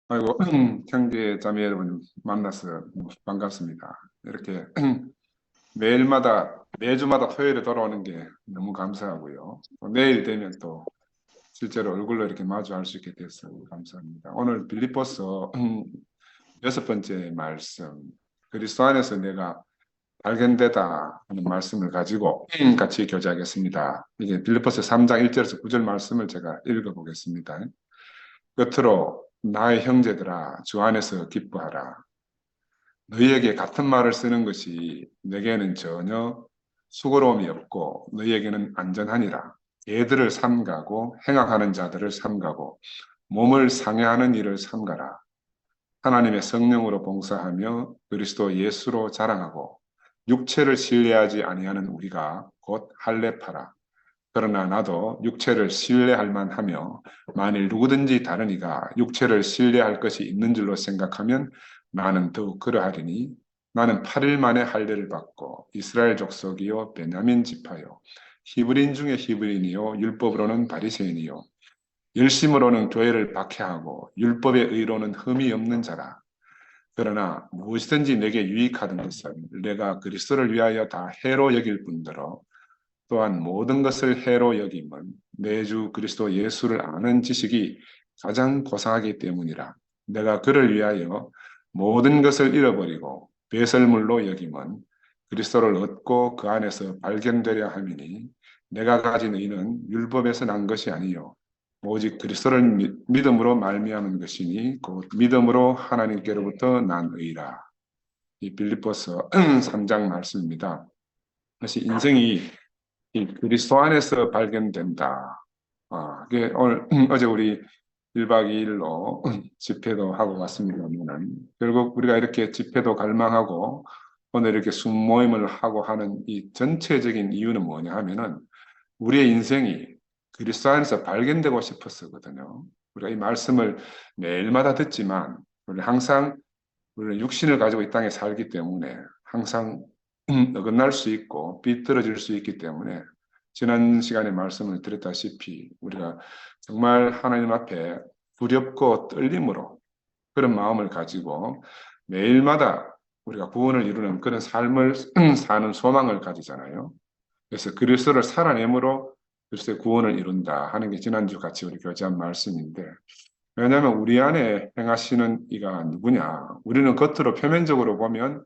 아이고, 형제 자매 여러분 만나서 반갑습니다. 이렇게 매주마다 토요일에 돌아오는 게 너무 감사하고요. 또 내일 되면 또 실제로 얼굴로 이렇게 마주할 수 있게 돼서 감사합니다. 오늘 빌립보서 여섯 번째 말씀, 그리스도 안에서 내가 발견되다 하는 말씀을 가지고 같이 교제하겠습니다. 이게 빌립보서 3장 1절에서 9절 말씀을 제가 읽어보겠습니다. 끝으로 나의 형제들아 주 안에서 기뻐하라. 너희에게 같은 말을 쓰는 것이 내게는 전혀 수고로움이 없고 너희에게는 안전하니라. 개들을 삼가고 행악하는 자들을 삼가고 몸을 상해하는 일을 삼가라. 하나님의 성령으로 봉사하며 그리스도 예수로 자랑하고 육체를 신뢰하지 아니하는 우리가 곧 할례파라. 그러나 나도 육체를 신뢰할 만하며 만일 누구든지 다른 이가 육체를 신뢰할 것이 있는 줄로 생각하면 나는 더욱 그러하리니 나는 8일 만에 할례를 받고 이스라엘 족속이요 베냐민 지파요 히브리인 중에 히브리인이요 율법으로는 바리새인이요 열심으로는 교회를 박해하고 율법의 의로는 흠이 없는 자라. 그러나 무엇이든지 내게 유익하던 것은 내가 그리스도를 위하여 다 해로 여길 뿐더러 또한 모든 것을 해로 여김은 내주 그리스도 예수를 아는 지식이 가장 고상하기 때문이라. 내가 그를 위하여 모든 것을 잃어버리고 배설물로 여김은 그리스도를 얻고 그 안에서 발견되려 함이니 내가 가진 의는 율법에서 난 것이 아니요 오직 그리스도를 믿음으로 말미암은 것이니 곧 믿음으로 하나님께로부터 난 의라. 이 빌립보서 3장 말씀입니다. 그래서 인생이 이 그리스도 안에서 발견된다. 그게 오늘 어제 우리 1박 2일로 집회도 하고 왔습니다만 결국 우리가 이렇게 집회도 갈망하고 오늘 이렇게 순모임을 하고 하는 이 전체적인 이유는 뭐냐 하면은 우리의 인생이 그리스도 안에서 발견되고 싶었거든요. 우리가 이 말씀을 매일마다 듣지만 우리 항상 우리는 육신을 가지고 이 땅에 살기 때문에 항상 어긋날 수 있고 비뚤어질 수 있기 때문에 지난 시간에 말씀을 드렸다시피 우리가 정말 하나님 앞에 두렵고 떨림으로 그런 마음을 가지고 매일마다 우리가 구원을 이루는 그런 삶을 사는 소망을 가지잖아요. 그래서 그리스도를 살아내므로 그리스도의 구원을 이룬다 하는 게 지난주 같이 우리 교제한 말씀인데 왜냐하면 우리 안에 행하시는 이가 누구냐? 우리는 겉으로 표면적으로 보면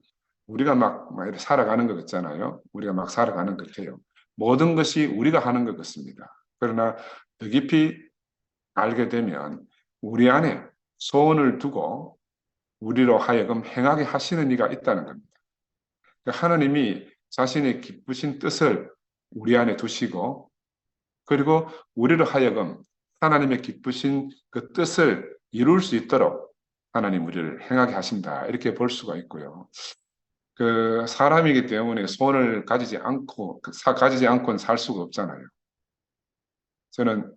우리가 막 이렇게 살아가는 것 같잖아요. 우리가 막 살아가는 것 같아요. 모든 것이 우리가 하는 것 같습니다. 그러나 더 깊이 알게 되면 우리 안에 소원을 두고 우리로 하여금 행하게 하시는 이가 있다는 겁니다. 그러니까 하나님이 자신의 기쁘신 뜻을 우리 안에 두시고 그리고 우리로 하여금 하나님의 기쁘신 그 뜻을 이룰 수 있도록 하나님 우리를 행하게 하신다. 이렇게 볼 수가 있고요. 그 사람이기 때문에 소원을 가지지 않고는 살 수가 없잖아요. 저는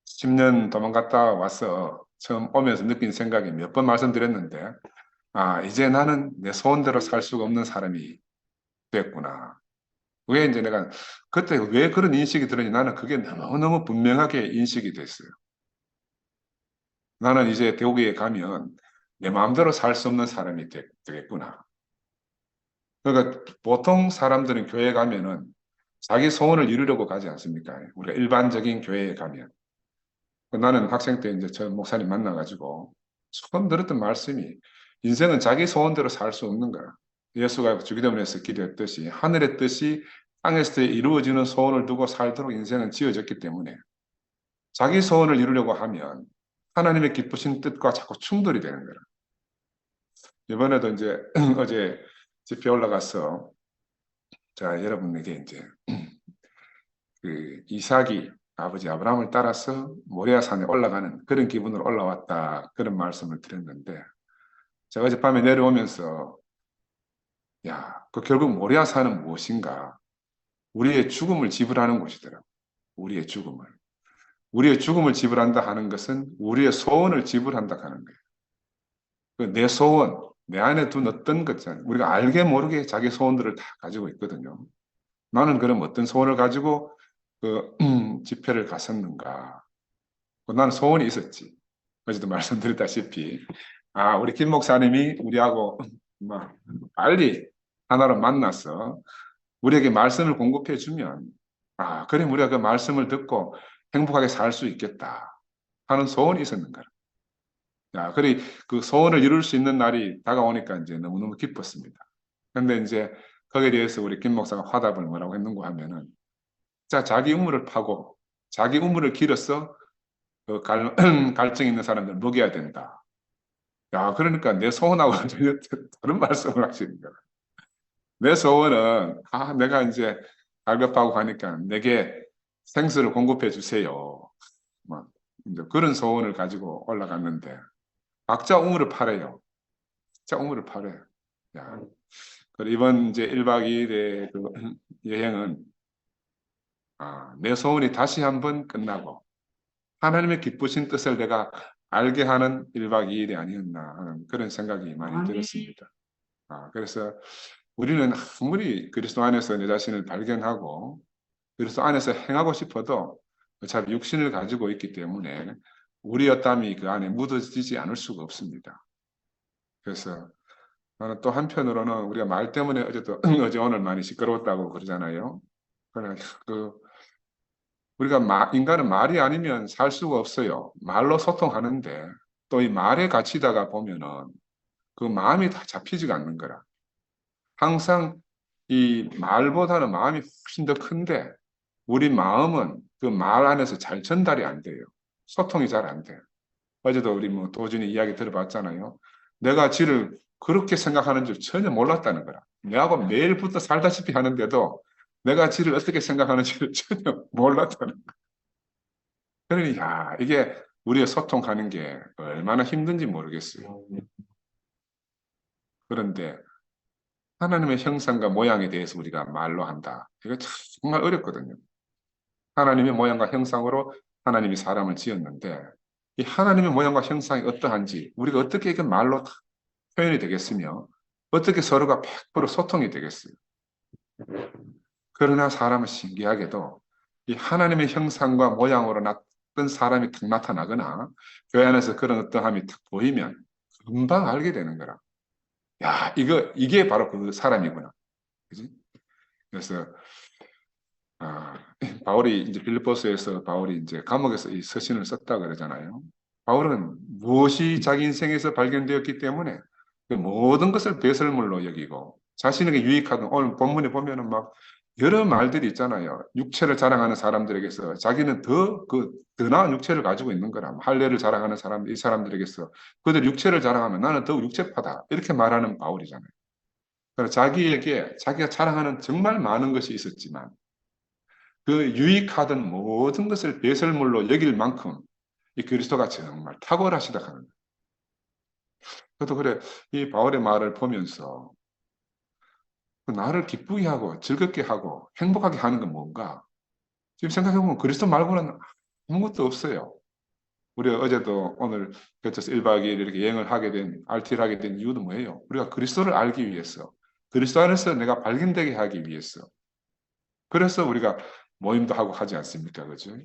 10년 도망갔다 와서 처음 오면서 느낀 생각이 몇 번 말씀드렸는데, 이제 나는 내 소원대로 살 수가 없는 사람이 됐구나. 왜 이제 내가 그때 왜 그런 인식이 들었니? 나는 그게 너무너무 분명하게 인식이 됐어요. 나는 이제 대구에 가면 내 마음대로 살 수 없는 사람이 되겠구나. 그러니까 보통 사람들은 교회 가면은 자기 소원을 이루려고 가지 않습니까? 우리가 일반적인 교회에 가면. 나는 학생 때 이제 저 목사님 만나가지고 처음 들었던 말씀이 인생은 자기 소원대로 살 수 없는 거야. 예수가 주기도문에서 기도했듯이 하늘의 뜻이 땅에서 이루어지는 소원을 두고 살도록 인생은 지어졌기 때문에 자기 소원을 이루려고 하면 하나님의 기쁘신 뜻과 자꾸 충돌이 되는 거야. 이번에도 이제 어제 집회 올라가서 자 여러분에게 이제 그 이삭이 아버지 아브라함을 따라서 모리아 산에 올라가는 그런 기분으로 올라왔다 그런 말씀을 드렸는데 제가 어젯밤에 내려오면서 그 결국 모리아 산은 무엇인가? 우리의 죽음을 지불하는 곳이더라고. 우리의 죽음을. 우리의 죽음을 지불한다 하는 것은 우리의 소원을 지불한다 하는 거예요. 내 소원, 내 안에 둔 어떤 것들, 우리가 알게 모르게 자기 소원들을 다 가지고 있거든요. 나는 그럼 어떤 소원을 가지고 그 집회를 갔었는가? 나는 소원이 있었지. 어제도 말씀드렸다시피 우리 김 목사님이 우리하고 막 빨리 하나로 만나서 우리에게 말씀을 공급해 주면 그래 우리가 그 말씀을 듣고 행복하게 살 수 있겠다 하는 소원이 있었는 거라. 그래 그 소원을 이룰 수 있는 날이 다가오니까 이제 너무너무 기뻤습니다. 근데 이제 거기에 대해서 우리 김 목사가 화답을 뭐라고 했는가 하면은 자기 우물을 파고 자기 우물을 길어서 그 갈증 있는 사람들 먹여야 된다. 그러니까 내 소원하고 다른 말씀을 하시는 거야. 내 소원은 내가 이제 갈급하고 가니까 내게 생수를 공급해 주세요. 뭐 이제 그런 소원을 가지고 올라갔는데 각자 우물을 파래요. 각자 우물을 파래. 그리고 이번 이제 1박 2일의 그 여행은 내 소원이 다시 한번 끝나고 하나님의 기쁘신 뜻을 내가 알게 하는 1박 2일이 아니었나 하는 그런 생각이 많이 들었습니다. 그래서 우리는 아무리 그리스도 안에서 내 자신을 발견하고 그리스도 안에서 행하고 싶어도 어차피 육신을 가지고 있기 때문에 우리의 땀이 그 안에 묻어지지 않을 수가 없습니다. 그래서 나는 또 한편으로는 우리가 말 때문에 어제 오늘 많이 시끄러웠다고 그러잖아요. 그러나 우리가 인간은 말이 아니면 살 수가 없어요. 말로 소통하는데 또 이 말에 갇히다가 보면은 그 마음이 다 잡히지가 않는 거라. 항상 이 말보다는 마음이 훨씬 더 큰데 우리 마음은 그 말 안에서 잘 전달이 안 돼요. 소통이 잘 안 돼요. 어제도 우리 뭐 도준이 이야기 들어봤잖아요. 내가 지를 그렇게 생각하는 줄 전혀 몰랐다는 거라. 내하고 매일부터 살다시피 하는데도 내가 지를 어떻게 생각하는지를 전혀 몰랐다는 거야. 그러니 이게 우리의 소통하는 게 얼마나 힘든지 모르겠어요. 그런데 하나님의 형상과 모양에 대해서 우리가 말로 한다. 이거 정말 어렵거든요. 하나님의 모양과 형상으로 하나님이 사람을 지었는데 이 하나님의 모양과 형상이 어떠한지 우리가 어떻게 이게 말로 표현이 되겠으며 어떻게 서로가 100% 소통이 되겠어요. 그러나 사람은 신기하게도 이 하나님의 형상과 모양으로 어떤 사람이 탁 나타나거나 교회 안에서 그런 어떠함이 탁 보이면 금방 알게 되는 거라. 이게 바로 그 사람이구나. 그지? 그래서 바울이 이제 빌립보서에서 바울이 이제 감옥에서 이 서신을 썼다 그러잖아요. 바울은 무엇이 자기 인생에서 발견되었기 때문에 그 모든 것을 배설물로 여기고 자신에게 유익하던 오늘 본문에 보면은 막 여러 말들이 있잖아요. 육체를 자랑하는 사람들에게서 자기는 더 나은 육체를 가지고 있는 거라. 할례를 자랑하는 이 사람들에게서 그들 육체를 자랑하면 나는 더욱 육체파다. 이렇게 말하는 바울이잖아요. 그래서 자기가 자랑하는 정말 많은 것이 있었지만 그 유익하던 모든 것을 배설물로 여길 만큼 이 그리스도가 정말 탁월하시다 하는 거예요. 저도 그래 이 바울의 말을 보면서 나를 기쁘게 하고 즐겁게 하고 행복하게 하는 건 뭔가? 지금 생각해보면 그리스도 말고는 아무것도 없어요. 우리 어제도 오늘 곁에서 1박 2일 이렇게 여행을 하게 된, RT를 하게 된 이유도 뭐예요? 우리가 그리스도를 알기 위해서, 그리스도 안에서 내가 발견되게 하기 위해서. 그래서 우리가 모임도 하고 하지 않습니까? 그죠?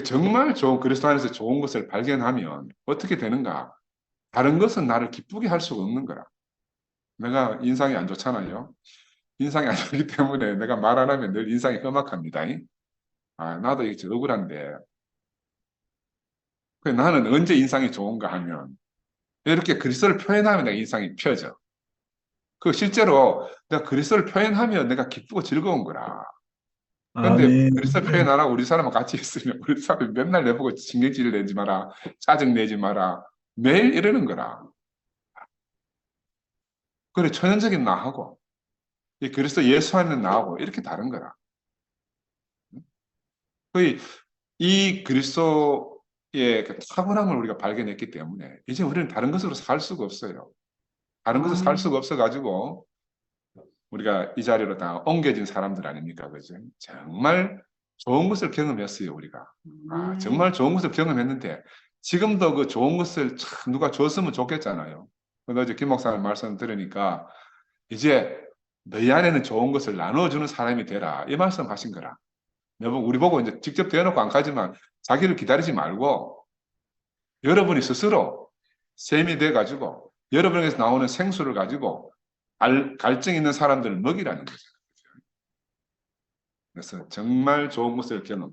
정말 좋은, 그리스도 안에서 좋은 것을 발견하면 어떻게 되는가? 다른 것은 나를 기쁘게 할 수가 없는 거라. 내가 인상이 안 좋잖아요. 인상이 안 좋기 때문에 내가 말 안 하면 늘 인상이 험악합니다. 나도 이게 억울한데. 나는 언제 인상이 좋은가 하면 이렇게 그리스도를 표현하면 내가 인상이 펴져. 실제로 내가 그리스도를 표현하면 내가 기쁘고 즐거운 거라. 그런데 아멘. 그리스도 표현 안 하고 우리 사람과 같이 있으면 우리 사람이 맨날 내보고 신경질 내지 마라, 짜증 내지 마라, 매일 이러는 거라. 그래 천연적인 나하고 이 그리스도 예수 안에 나하고 이렇게 다른 거라. 거의 이 그리스도의 그 탁월함을 우리가 발견했기 때문에 이제 우리는 다른 것으로 살 수가 없어요. 다른 것으로 살 수가 없어가지고 우리가 이 자리로 다 옮겨진 사람들 아닙니까? 그죠? 정말 좋은 것을 경험했어요, 우리가. 정말 좋은 것을 경험했는데 지금도 그 좋은 것을 참 누가 줬으면 좋겠잖아요. 근데 어제 김 목사님 말씀 들으니까 이제 너희 안에는 좋은 것을 나눠주는 사람이 되라. 이 말씀 하신 거라. 우리 보고 이제 직접 대놓고 안 가지만 자기를 기다리지 말고 여러분이 스스로 셈이 돼가지고 여러분에게서 나오는 생수를 가지고 갈증 있는 사람들을 먹이라는 거죠. 그래서 정말 좋은 것을 경험.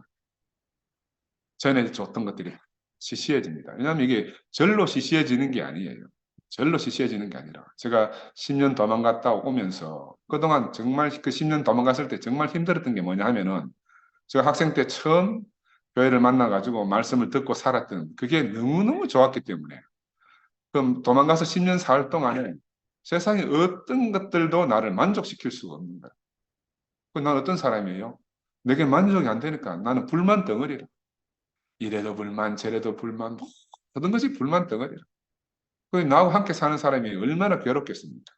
전에 줬던 것들이 시시해집니다. 왜냐하면 이게 절로 시시해지는 게 아니에요. 절로 시시해지는 게 아니라 제가 10년 도망갔다 오면서 그동안 정말 그 10년 도망갔을 때 정말 힘들었던 게 뭐냐 하면은 제가 학생 때 처음 교회를 만나가지고 말씀을 듣고 살았던 그게 너무너무 좋았기 때문에 그럼 도망가서 10년 살 동안에 세상에 어떤 것들도 나를 만족시킬 수가 없는 거야. 난 어떤 사람이에요? 내게 만족이 안 되니까 나는 불만 덩어리라. 이래도 불만, 저래도 불만, 모든 것이 불만 덩어리라. 나하고 함께 사는 사람이 얼마나 괴롭겠습니까?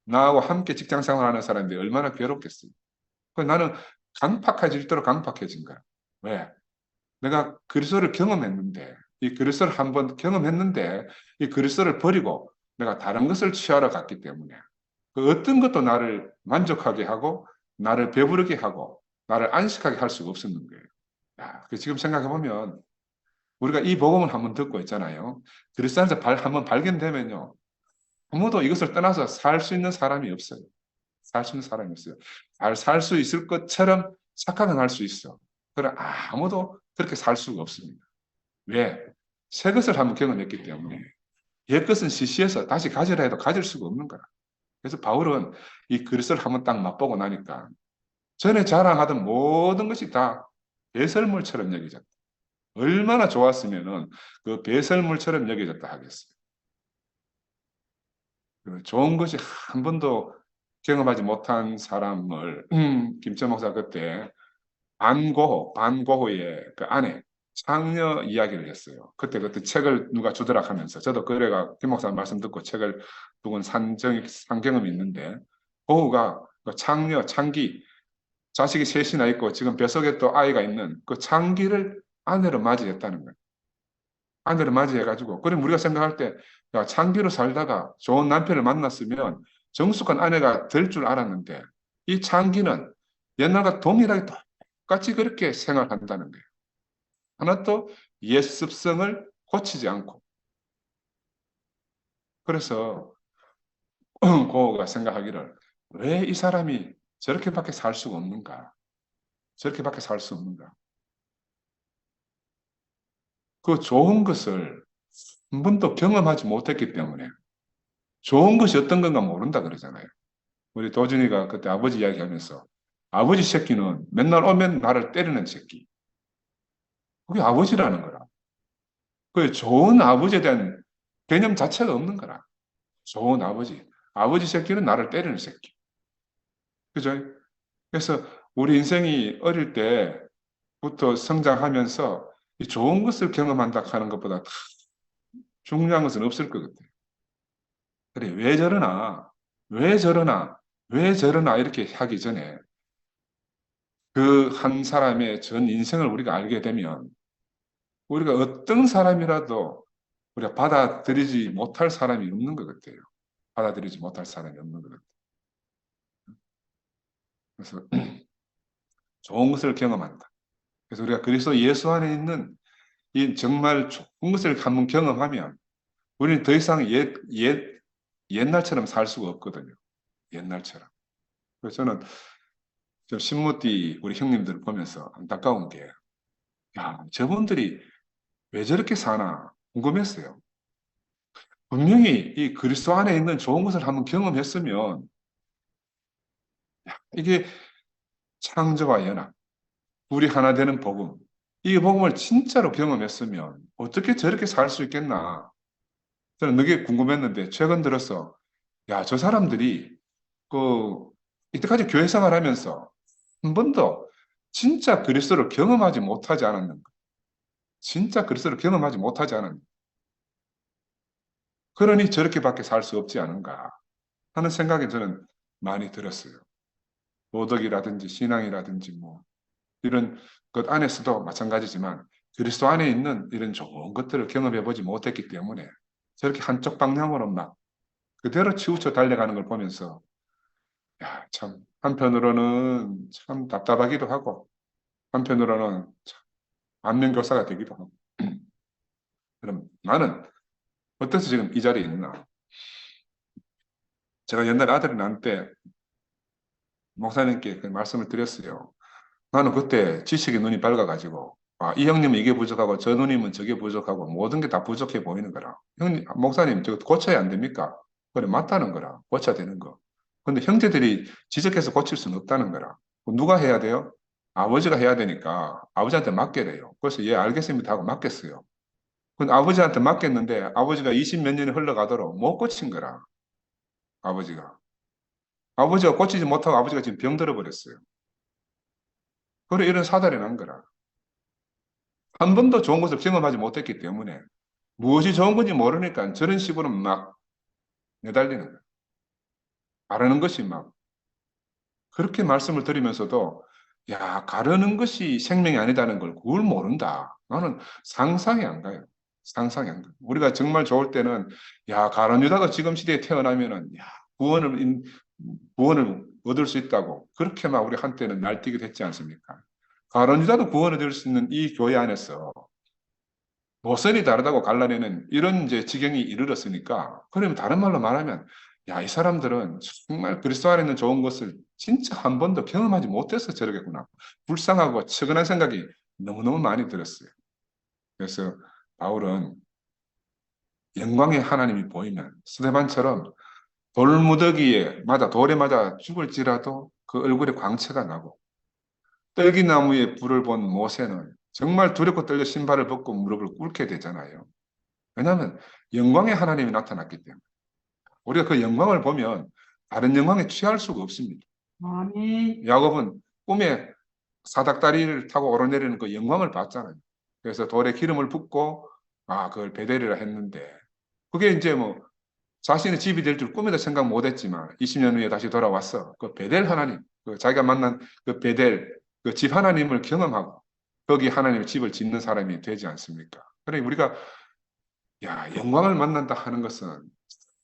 나하고 함께 직장 생활하는 사람들이 얼마나 괴롭겠습니까? 나는 강팍해질도록 강팍해진 거야. 왜? 내가 그리스도를 경험했는데, 이 그리스도를 한번 경험했는데, 이 그리스도를 버리고 내가 다른 것을 취하러 갔기 때문에 그 어떤 것도 나를 만족하게 하고, 나를 배부르게 하고, 나를 안식하게 할 수가 없었는 거예요. 야, 지금 생각해보면 우리가 이 복음을 한번 듣고 있잖아요. 그리스도 안에서 한번 발견되면요. 아무도 이것을 떠나서 살 수 있는 사람이 없어요. 살 수 있는 사람이 없어요. 잘 살 수 있을 것처럼 착각은 할 수 있어. 그러나 아무도 그렇게 살 수가 없습니다. 왜? 새 것을 한번 경험했기 때문에. 옛 것은 시시해서 다시 가지라 해도 가질 수가 없는 거라. 그래서 바울은 이 그리스도를 한번 딱 맛보고 나니까 전에 자랑하던 모든 것이 다 배설물처럼 여겨졌다. 얼마나 좋았으면은 그 배설물처럼 여겨졌다 하겠어요. 그 좋은 것이 한 번도 경험하지 못한 사람을 김천 목사 그때 반고호의 그 아내 창녀 이야기를 했어요. 그때 책을 누가 주더락 하면서 저도 그래가 김 목사 말씀 듣고 책을 두권 산 경험이 있는데 고우가 그 창녀 창기 자식이 셋이나 있고 지금 뱃속에 또 아이가 있는 그 창기를 아내로 맞이했다는 거예요. 아내를 맞이해가지고 그럼 우리가 생각할 때 야, 창기로 살다가 좋은 남편을 만났으면 정숙한 아내가 될 줄 알았는데 이 창기는 옛날과 동일하게 똑같이 그렇게 생활한다는 거예요. 하나도 옛 습성을 고치지 않고 그래서 고가 생각하기를 왜 이 사람이 저렇게밖에 살 수가 없는가? 저렇게밖에 살 수 없는가? 그 좋은 것을 한 번도 경험하지 못했기 때문에 좋은 것이 어떤 건가 모른다 그러잖아요. 우리 도준이가 그때 아버지 이야기하면서 아버지 새끼는 맨날 오면 나를 때리는 새끼. 그게 아버지라는 거라. 그 좋은 아버지에 대한 개념 자체가 없는 거라. 좋은 아버지. 아버지 새끼는 나를 때리는 새끼. 그죠? 그래서 우리 인생이 어릴 때부터 성장하면서 이 좋은 것을 경험한다 하는 것보다 중요한 것은 없을 것 같아요. 그래, 왜 저러나, 왜 저러나, 왜 저러나 이렇게 하기 전에 그 한 사람의 전 인생을 우리가 알게 되면 우리가 어떤 사람이라도 우리가 받아들이지 못할 사람이 없는 것 같아요. 받아들이지 못할 사람이 없는 것 같아요. 그래서 좋은 것을 경험한다. 그래서 우리가 그리스도 예수 안에 있는 이 정말 좋은 것을 한번 경험하면 우리는 더 이상 옛날처럼 살 수가 없거든요. 옛날처럼. 그래서 저는 좀 신무띠 우리 형님들을 보면서 안타까운 게, 야, 저분들이 왜 저렇게 사나 궁금했어요. 분명히 이 그리스도 안에 있는 좋은 것을 한번 경험했으면 이게 창조와 연합, 우리 하나 되는 복음, 이 복음을 진짜로 경험했으면 어떻게 저렇게 살 수 있겠나. 저는 그게 궁금했는데 최근 들어서 야, 저 사람들이 그 이때까지 교회 생활하면서 한 번도 진짜 그리스도를 경험하지 못하지 않았는가. 진짜 그리스도를 경험하지 못하지 않았는가. 그러니 저렇게밖에 살 수 없지 않은가 하는 생각이 저는 많이 들었어요. 도덕이라든지 신앙이라든지 뭐 이런 것 안에서도 마찬가지지만 그리스도 안에 있는 이런 좋은 것들을 경험해 보지 못했기 때문에 저렇게 한쪽 방향으로 막 그대로 치우쳐 달려가는 걸 보면서 야, 참 한편으로는 참 답답하기도 하고 한편으로는 참 안면교사가 되기도 하고 그럼 나는 어때서 지금 이 자리에 있나? 제가 옛날에 아들이 낳을 때 목사님께 그 말씀을 드렸어요. 나는 그때 지식의 눈이 밝아가지고, 이 형님은 이게 부족하고, 저 누님은 저게 부족하고, 모든 게 다 부족해 보이는 거라. 형님, 목사님, 저거 고쳐야 안 됩니까? 그래, 맞다는 거라. 고쳐야 되는 거. 근데 형제들이 지적해서 고칠 수는 없다는 거라. 누가 해야 돼요? 아버지가 해야 되니까 아버지한테 맡겨래요. 그래서 예, 알겠습니다 하고 맡겼어요. 근데 아버지한테 맡겼는데 아버지가 20 몇 년이 흘러가도록 못 고친 거라. 아버지가. 아버지가 고치지 못하고 아버지가 지금 병들어 버렸어요. 그래, 이런 사달이 난 거라. 한 번도 좋은 것을 경험하지 못했기 때문에 무엇이 좋은 건지 모르니까 저런 식으로 막 내달리는 거예요. 바르는 것이 막 그렇게 말씀을 드리면서도 야, 가르는 것이 생명이 아니다는 걸 그걸 모른다. 나는 상상이 안 가요. 상상이 안 가요. 우리가 정말 좋을 때는 야, 가룟 유다가 지금 시대에 태어나면은 야, 구원을 얻을 수 있다고 그렇게 막 우리 한때는 날뛰기도 했지 않습니까? 가룟 유다도 구원을 얻을 수 있는 이 교회 안에서 모선이 다르다고 갈라내는 이런 이제 지경이 이르렀으니까 그러면 다른 말로 말하면 야, 이 사람들은 정말 그리스도 안에 있는 좋은 것을 진짜 한 번도 경험하지 못해서 저러겠구나. 불쌍하고 측은한 생각이 너무너무 많이 들었어요. 그래서 바울은 영광의 하나님이 보이면 스데반처럼 돌에 맞아 죽을지라도 그 얼굴에 광채가 나고 떨기나무에 불을 본 모세는 정말 두렵고 떨려 신발을 벗고 무릎을 꿇게 되잖아요. 왜냐하면 영광의 하나님이 나타났기 때문에 우리가 그 영광을 보면 다른 영광에 취할 수가 없습니다. 아멘. 야곱은 꿈에 사닥다리를 타고 오르내리는 그 영광을 봤잖아요. 그래서 돌에 기름을 붓고 그걸 베델이라 했는데 그게 이제 뭐 자신의 집이 될 줄 꿈에도 생각 못했지만 20년 후에 다시 돌아왔어. 그 베델 하나님, 그 자기가 만난 그 베델 그 집 하나님을 경험하고 거기 하나님의 집을 짓는 사람이 되지 않습니까? 그래 우리가 영광을 만난다 하는 것은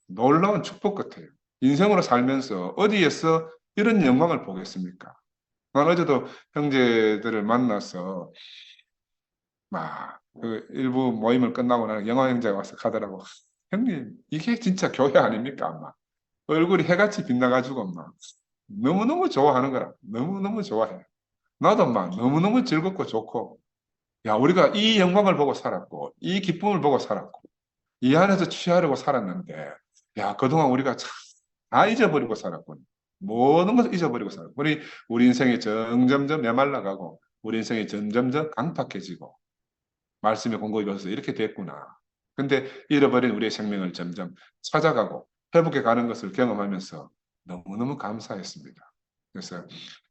놀라운 축복 같아요. 인생으로 살면서 어디에서 이런 영광을 보겠습니까? 난 어제도 형제들을 만나서 그 일부 모임을 끝나고 나는 영화 형제가 와서 가더라고. 형님, 이게 진짜 교회 아닙니까? 아마 얼굴이 해같이 빛나가지고 막 너무너무 좋아하는 거라. 너무너무 좋아해. 나도 막 너무너무 즐겁고 좋고 야, 우리가 이 영광을 보고 살았고 이 기쁨을 보고 살았고 이 안에서 취하려고 살았는데 야, 그동안 우리가 참 다 잊어버리고 살았군. 모든 것을 잊어버리고 살았고 우리 인생이 점점점 메말라가고 우리 인생이 점점점 강팍해지고 말씀의 공급이 없어서 이렇게 됐구나. 근데 잃어버린 우리의 생명을 점점 찾아가고 회복해 가는 것을 경험하면서 너무너무 감사했습니다. 그래서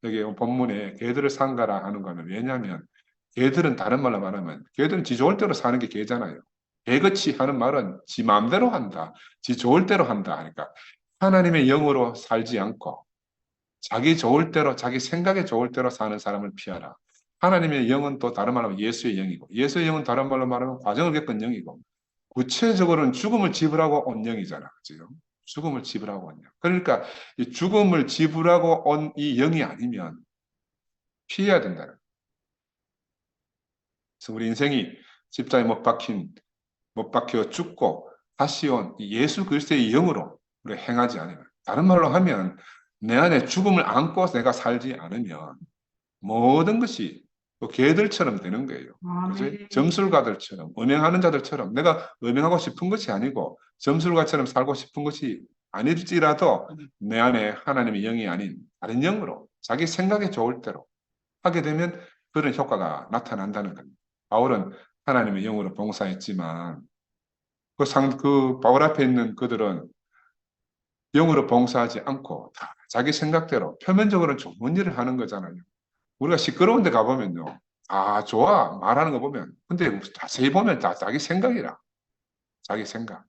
여기 본문에 개들을 상가라 하는 거는 왜냐하면 개들은 다른 말로 말하면 개들은 지 좋을 대로 사는 게 개잖아요. 개같이 하는 말은 지 마음대로 한다. 지 좋을 대로 한다 하니까 하나님의 영으로 살지 않고 자기 좋을 대로 자기 생각에 좋을 대로 사는 사람을 피하라. 하나님의 영은 또 다른 말로 하면 예수의 영이고 예수의 영은 다른 말로 말하면 과정을 겪은 영이고 구체적으로는 죽음을 지불하고 온 영이잖아. 그죠? 죽음을 지불하고 온 영. 그러니까 이 죽음을 지불하고 온 이 영이 아니면 피해야 된다는 거예요. 그래서 우리 인생이 십자에 못 박혀 죽고 다시 온 예수 그리스도의 영으로 우리 행하지 않으면 다른 말로 하면 내 안에 죽음을 안고 내가 살지 않으면 모든 것이 또 개들처럼 되는 거예요. 그죠? 점술가들처럼 음행하는 자들처럼 내가 음행하고 싶은 것이 아니고 점술가처럼 살고 싶은 것이 아닐지라도 내 안에 하나님의 영이 아닌 다른 영으로 자기 생각에 좋을 대로 하게 되면 그런 효과가 나타난다는 겁니다. 바울은 하나님의 영으로 봉사했지만 그 바울 앞에 있는 그들은 영으로 봉사하지 않고 다 자기 생각대로 표면적으로는 좋은 일을 하는 거잖아요. 우리가 시끄러운 데 가보면요. 좋아. 말하는 거 보면. 근데 자세히 보면 다 자기 생각이라. 자기 생각.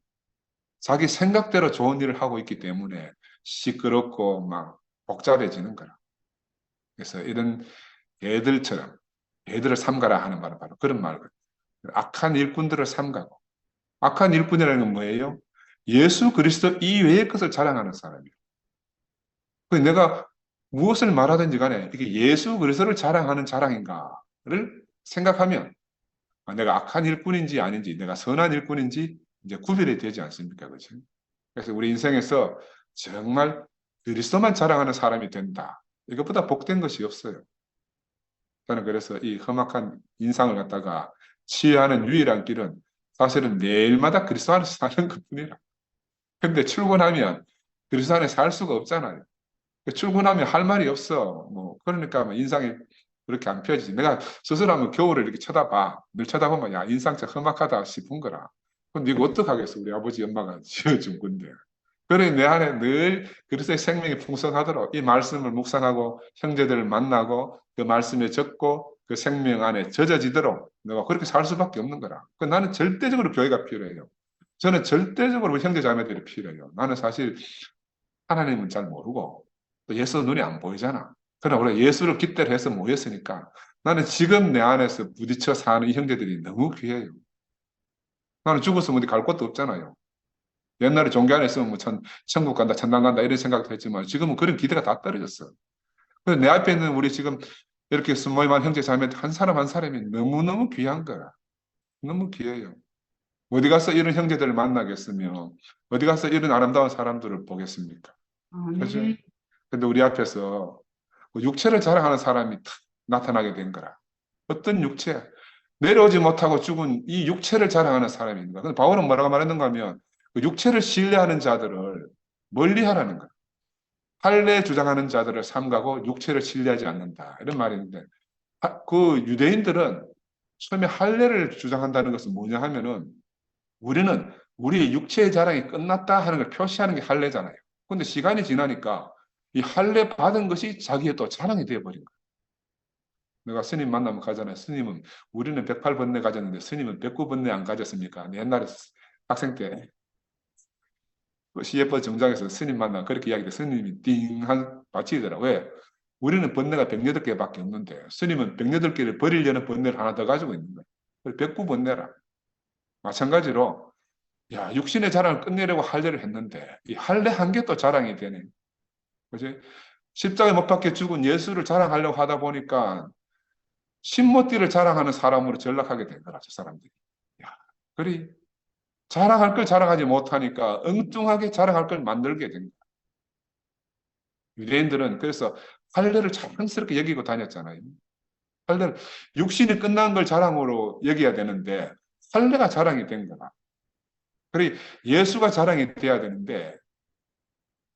자기 생각대로 좋은 일을 하고 있기 때문에 시끄럽고 막 복잡해지는 거라. 그래서 이런 개들처럼 개들을 삼가라 하는 말은 바로 그런 말이거든요. 악한 일꾼들을 삼가고 악한 일꾼이라는 건 뭐예요? 예수 그리스도 이외의 것을 자랑하는 사람이에요. 내가 무엇을 말하든지 간에 이게 예수 그리스도를 자랑하는 자랑인가를 생각하면 내가 악한 일꾼인지 아닌지, 내가 선한 일꾼인지 이제 구별이 되지 않습니까? 그렇죠? 그래서 우리 인생에서 정말 그리스도만 자랑하는 사람이 된다. 이것보다 복된 것이 없어요. 저는 그래서 이 험악한 인상을 갖다가 치유하는 유일한 길은 사실은 매일마다 그리스도 안에서 사는 것뿐이라. 근데 출근하면 그리스도 안에 살 수가 없잖아요. 출근하면 할 말이 없어. 뭐 그러니까 뭐 인상이 그렇게 안 펴지지. 내가 스스로 한번 겨울을 이렇게 쳐다봐. 늘 쳐다보면 야 인상 참 험악하다 싶은 거라. 그럼 네가 어떡하겠어. 우리 아버지 엄마가 지어준 건데. 그래 내 안에 늘 그리스도의 생명이 풍성하도록 이 말씀을 묵상하고 형제들을 만나고 그 말씀에 적고 그 생명 안에 젖어지도록 내가 그렇게 살 수밖에 없는 거라. 그 나는 절대적으로 교회가 필요해요. 저는 절대적으로 형제 자매들이 필요해요. 나는 사실 하나님은 잘 모르고 또 예수 눈이 안 보이잖아. 그러나 우리가 예수를 깃대로 해서 모였으니까 나는 지금 내 안에서 부딪혀 사는 이 형제들이 너무 귀해요. 나는 죽었으면 어디 갈 곳도 없잖아요. 옛날에 종교 안에 있으면 뭐 천국 간다, 천당 간다 이런 생각도 했지만 지금은 그런 기대가 다 떨어졌어. 그래서 내 앞에 있는 우리 지금 이렇게 모임한 형제 자매 한 사람 한 사람이 너무너무 귀한 거야. 너무 귀해요. 어디 가서 이런 형제들을 만나겠으며 어디 가서 이런 아름다운 사람들을 보겠습니까? 그죠? 근데 우리 앞에서 그 육체를 자랑하는 사람이 탁 나타나게 된 거라. 어떤 육체? 내려오지 못하고 죽은 이 육체를 자랑하는 사람이 있는 거야. 근데 바울은 뭐라고 말했는가 하면 그 육체를 신뢰하는 자들을 멀리 하라는 거야. 할례 주장하는 자들을 삼가고 육체를 신뢰하지 않는다. 이런 말이 있는데 그 유대인들은 처음에 할례를 주장한다는 것은 뭐냐 하면은 우리는 우리의 육체의 자랑이 끝났다 하는 걸 표시하는 게 할례잖아요. 근데 시간이 지나니까 이 할례 받은 것이 자기의 또 자랑이 되어버린 거예요. 내가 스님 만나면 가잖아요. 스님은 우리는 108번뇌 가졌는데 스님은 109번뇌 안 가졌습니까? 옛날에 학생 때 CF 정장에서 스님 만나 그렇게 이야기해 스님이 띵한 바치더라고요. 왜? 우리는 번뇌가 108개밖에 없는데 스님은 108개를 버리려는 번뇌를 하나 더 가지고 있는 거예요. 109번뇌라. 마찬가지로 야 육신의 자랑을 끝내려고 할례를 했는데 이 할례 한 개 또 자랑이 되네. 그지? 십자가에 못 박혀 죽은 예수를 자랑하려고 하다 보니까 신모띠를 자랑하는 사람으로 전락하게 된 거라, 저 사람들이. 야, 그리 자랑할 걸 자랑하지 못하니까 엉뚱하게 자랑할 걸 만들게 된 거야. 유대인들은 그래서 할례를 자랑스럽게 여기고 다녔잖아요. 할례를 육신이 끝난 걸 자랑으로 여겨야 되는데 할례가 자랑이 된 거라. 그리 예수가 자랑이 돼야 되는데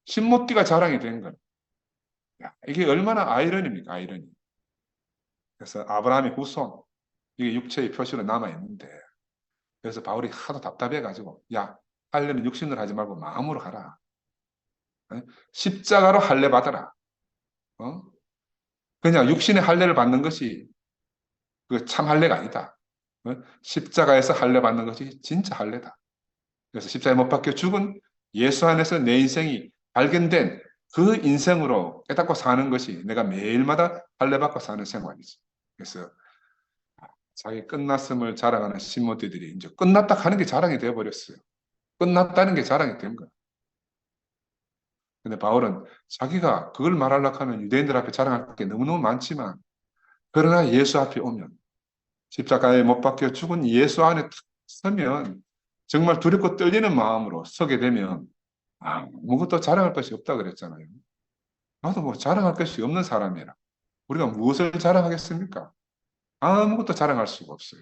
신모띠가 자랑이 된 거라. 야, 이게 얼마나 아이러니입니까, 아이러니. 그래서 아브라함의 후손, 이게 육체의 표시로 남아 있는데 그래서 바울이 하도 답답해가지고 야 할례는 육신으로 하지 말고 마음으로 하라. 어? 십자가로 할례 받아라. 어? 그냥 육신의 할례를 받는 것이 그 참 할례가 아니다. 어? 십자가에서 할례 받는 것이 진짜 할례다. 그래서 십자가에 못 박혀 죽은 예수 안에서 내 인생이 발견된 그 인생으로 깨닫고 사는 것이 내가 매일마다 할례 받고 사는 생활이지. 그래서 자기 끝났음을 자랑하는 신모띠들이 이제 끝났다 하는 게 자랑이 되어버렸어요. 끝났다는 게 자랑이 된 거야. 근데 바울은 자기가 그걸 말하려고 하면 유대인들 앞에 자랑할 게 너무너무 많지만 그러나 예수 앞에 오면 십자가에 못 박혀 죽은 예수 안에 탁 서면 정말 두렵고 떨리는 마음으로 서게 되면 아무것도 자랑할 것이 없다 그랬잖아요. 나도 뭐 자랑할 것이 없는 사람이라. 우리가 무엇을 자랑하겠습니까? 아무것도 자랑할 수가 없어요.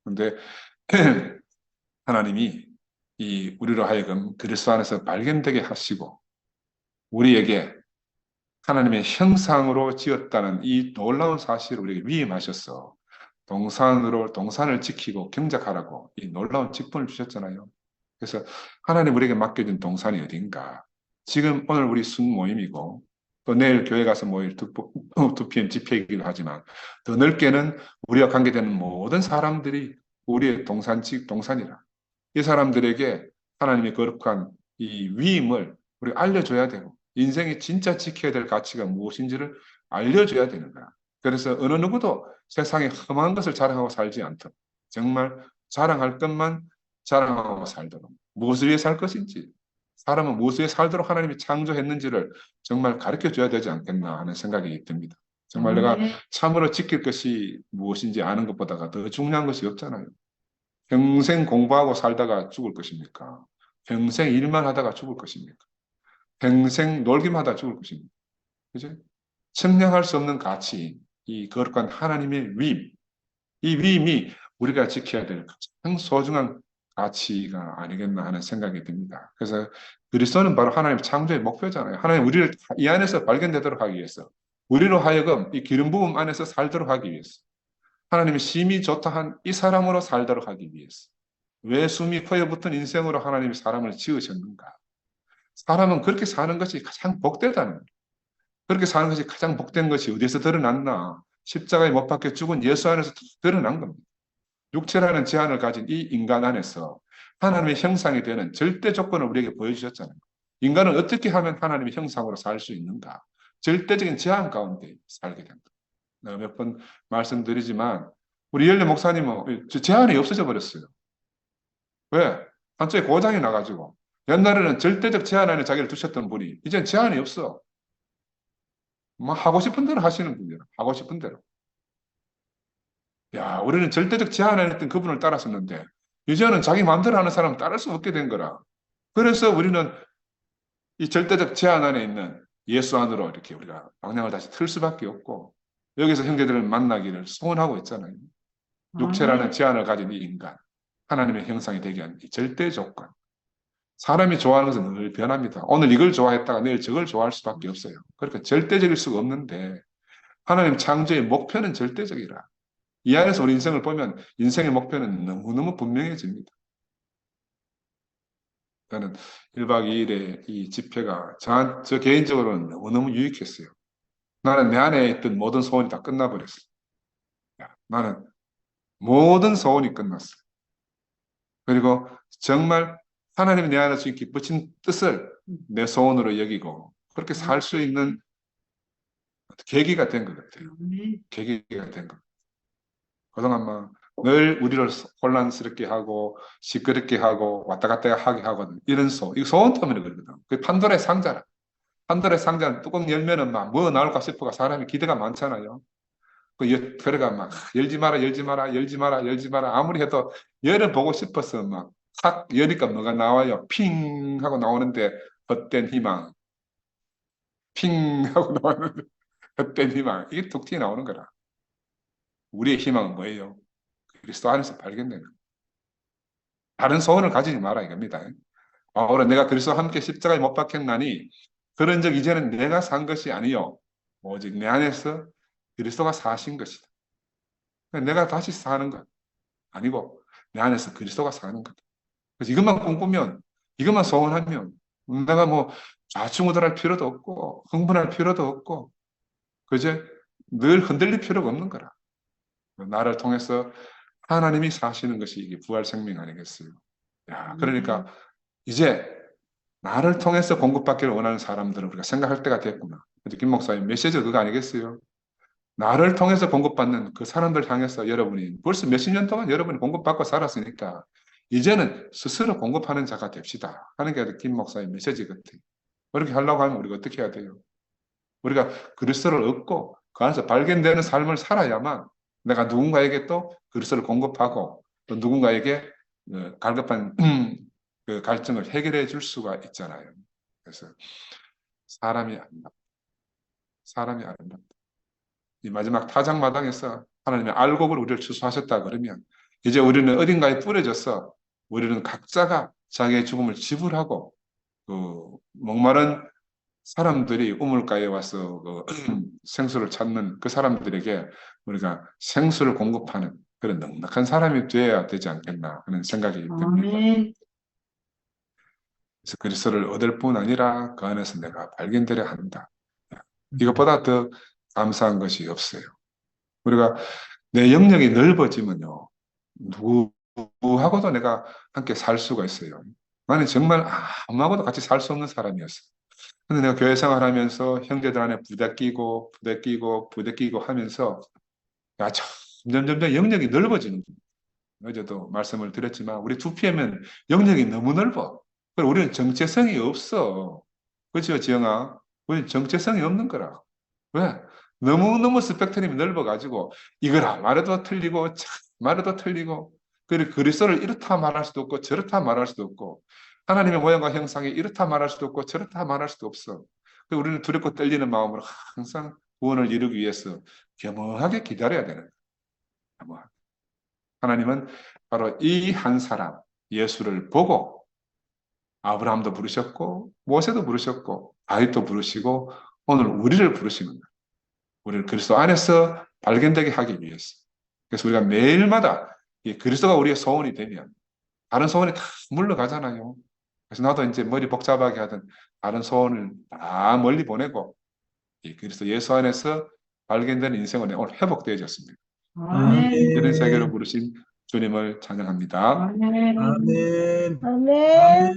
근데 하나님이 이 우리로 하여금 그리스도 안에서 발견되게 하시고 우리에게 하나님의 형상으로 지었다는 이 놀라운 사실을 우리에게 위임하셔서 동산을 지키고 경작하라고 이 놀라운 직분을 주셨잖아요. 그래서 하나님 우리에게 맡겨진 동산이 어딘가? 지금 오늘 우리 순 모임이고 또 내일 교회 가서 모일 2PM 집회이기도 하지만 더 넓게는 우리와 관계되는 모든 사람들이 우리의 동산이라. 이 사람들에게 하나님의 거룩한 이 위임을 우리가 알려줘야 되고 인생이 진짜 지켜야 될 가치가 무엇인지를 알려줘야 되는 거야. 그래서 어느 누구도 세상에 험한 것을 자랑하고 살지 않도록 정말 자랑할 것만 자랑하고 살도록 무엇을 위해 살 것인지 사람은 무엇을 위해 살도록 하나님이 창조했는지를 정말 가르쳐 줘야 되지 않겠나 하는 생각이 듭니다. 정말 내가 참으로 지킬 것이 무엇인지 아는 것보다가 더 중요한 것이 없잖아요. 평생 공부하고 살다가 죽을 것입니까? 평생 일만 하다가 죽을 것입니까? 평생 놀기만 하다가 죽을 것입니까? 그죠? 측량할 수 없는 가치, 이 거룩한 하나님의 위, 이 위임이 우리가 지켜야 될 가장 소중한 가치가 아니겠나 하는 생각이 듭니다. 그래서 그리스도는 바로 하나님의 창조의 목표잖아요. 하나님 우리를 이 안에서 발견되도록 하기 위해서, 우리로 하여금 이 기름 부음 안에서 살도록 하기 위해서, 하나님의 심히 좋다 한 이 사람으로 살도록 하기 위해서, 왜 숨이 코에 붙은 인생으로 하나님이 사람을 지으셨는가? 사람은 그렇게 사는 것이 가장 복되다는 거예요. 그렇게 사는 것이 가장 복된 것이 어디에서 드러났나? 십자가에 못 박혀 죽은 예수 안에서 드러난 겁니다. 육체라는 제한을 가진 이 인간 안에서 하나님의 형상이 되는 절대 조건을 우리에게 보여주셨잖아요. 인간은 어떻게 하면 하나님의 형상으로 살 수 있는가? 절대적인 제한 가운데 살게 된다. 내가 몇 번 말씀드리지만 우리 연례 목사님은 제한이 없어져 버렸어요. 왜? 한쪽에 고장이 나가지고 옛날에는 절대적 제한 안에 자기를 두셨던 분이 이젠 제한이 없어. 뭐 하고 싶은 대로 하시는 분이라 하고 싶은 대로. 야, 우리는 절대적 제한 안에 있던 그분을 따랐었는데 이제는 자기 마음대로 하는 사람 따를 수 없게 된 거라. 그래서 우리는 이 절대적 제한 안에 있는 예수 안으로 이렇게 우리가 방향을 다시 틀 수밖에 없고 여기서 형제들을 만나기를 소원하고 있잖아요. 육체라는 제한을 가진 이 인간, 하나님의 형상이 되게 하는 이 절대 조건. 사람이 좋아하는 것은 늘 변합니다. 오늘 이걸 좋아했다가 내일 저걸 좋아할 수밖에 없어요. 그러니까 절대적일 수가 없는데 하나님 창조의 목표는 절대적이라. 이 안에서 우리 인생을 보면 인생의 목표는 너무너무 분명해집니다. 저는 1박 2일의 이 집회가 저 개인적으로는 너무너무 유익했어요. 나는 내 안에 있던 모든 소원이 다 끝나버렸어. 나는 모든 소원이 끝났어. 그리고 정말 하나님이 내 안에 주신 기쁘신 뜻을 내 소원으로 여기고 그렇게 살 수 있는 계기가 된 것 같아요. 계기가 된 것. 그동안 늘 우리를 혼란스럽게 하고 시끄럽게 하고 왔다 갔다 하게 하거든. 이런 이거 소원 때문에 그러거든. 그 판도라의 상자라. 판도라의 상자는 뚜껑 열면은 막 뭐 나올까 싶어가 사람이 기대가 많잖아요. 그래가 막 열지 마라, 열지 마라, 열지 마라, 열지 마라. 아무리 해도 열을 보고 싶어서 막 탁 여니까 뭐가 나와요. 핑 하고 나오는데 헛된 희망. 핑 하고 나오는데 헛된 희망. 이게 툭 튀어 나오는 거라. 우리의 희망은 뭐예요? 그리스도 안에서 발견되는. 다른 소원을 가지지 마라 이겁니다. 오늘 내가 그리스도와 함께 십자가에 못 박혔나니 그런 적 이제는 내가 산 것이 아니요 오직 내 안에서 그리스도가 사신 것이다. 내가 다시 사는 것 아니고 내 안에서 그리스도가 사는 것. 그래서 이것만 꿈꾸면 이것만 소원하면 내가 뭐 좌충우돌할 필요도 없고 흥분할 필요도 없고 그제 늘 흔들릴 필요가 없는 거라. 나를 통해서 하나님이 사시는 것이 이게 부활 생명 아니겠어요? 야, 그러니까 이제 나를 통해서 공급받기를 원하는 사람들은 우리가 생각할 때가 됐구나. 김 목사님 메시지가 그거 아니겠어요? 나를 통해서 공급받는 그 사람들 향해서 여러분이 벌써 몇십 년 동안 여러분이 공급받고 살았으니까 이제는 스스로 공급하는 자가 됩시다 하는 게 김 목사님 메시지 같아요. 그렇게 하려고 하면 우리가 어떻게 해야 돼요? 우리가 그리스도를 얻고 그 안에서 발견되는 삶을 살아야만 내가 누군가에게 또 그리스도를 공급하고 또 누군가에게 갈급한 그 갈증을 해결해 줄 수가 있잖아요. 그래서 사람이 아름답다. 사람이 아름답다. 이 마지막 타작마당에서 하나님의 알곡을 우리를 추수하셨다 그러면 이제 우리는 어딘가에 뿌려져서 우리는 각자가 자기의 죽음을 지불하고 그 목마른 사람들이 우물가에 와서 그 생수를 찾는 그 사람들에게 우리가 생수를 공급하는 그런 넉넉한 사람이 되어야 되지 않겠나 하는 생각이 듭니다. 그래서 그리스도를 얻을 뿐 아니라 그 안에서 내가 발견되려 한다. 이것보다 더 감사한 것이 없어요. 우리가 내 영역이 넓어지면요. 누구하고도 내가 함께 살 수가 있어요. 나는 정말 아무하고도 같이 살 수 없는 사람이었어. 근데 내가 교회 생활하면서 형제들 안에 부대끼고 하면서 야, 점점 영역이 넓어지는 거예요. 어제도 말씀을 드렸지만 우리 2PM은 영역이 너무 넓어. 그리고 우리는 정체성이 없어. 그렇죠, 지영아? 우리는 정체성이 없는 거라. 왜? 너무너무 스펙트럼이 넓어가지고 이거라 말해도 틀리고 말해도 틀리고 그리고 그리스도를 이렇다 말할 수도 없고 저렇다 말할 수도 없고 하나님의 모양과 형상이 이렇다 말할 수도 없고 저렇다 말할 수도 없어. 우리는 두렵고 떨리는 마음으로 항상 구원을 이루기 위해서 겸허하게 기다려야 되는 거예요. 겸허하게. 하나님은 바로 이 한 사람 예수를 보고 아브라함도 부르셨고 모세도 부르셨고 다윗도 부르시고 오늘 우리를 부르시는 거예요. 우리를 그리스도 안에서 발견되게 하기 위해서. 그래서 우리가 매일마다 이 그리스도가 우리의 소원이 되면 다른 소원이 다 물러가잖아요. 그래서 나도 이제 머리 복잡하게 하던 다른 소원을 다 멀리 보내고 이 그리스도 예수 안에서 발견된 인생은 오늘 회복되어졌습니다. 이런 세계로 아멘. 부르신 주님을 찬양합니다. 아멘. 아멘. 아멘.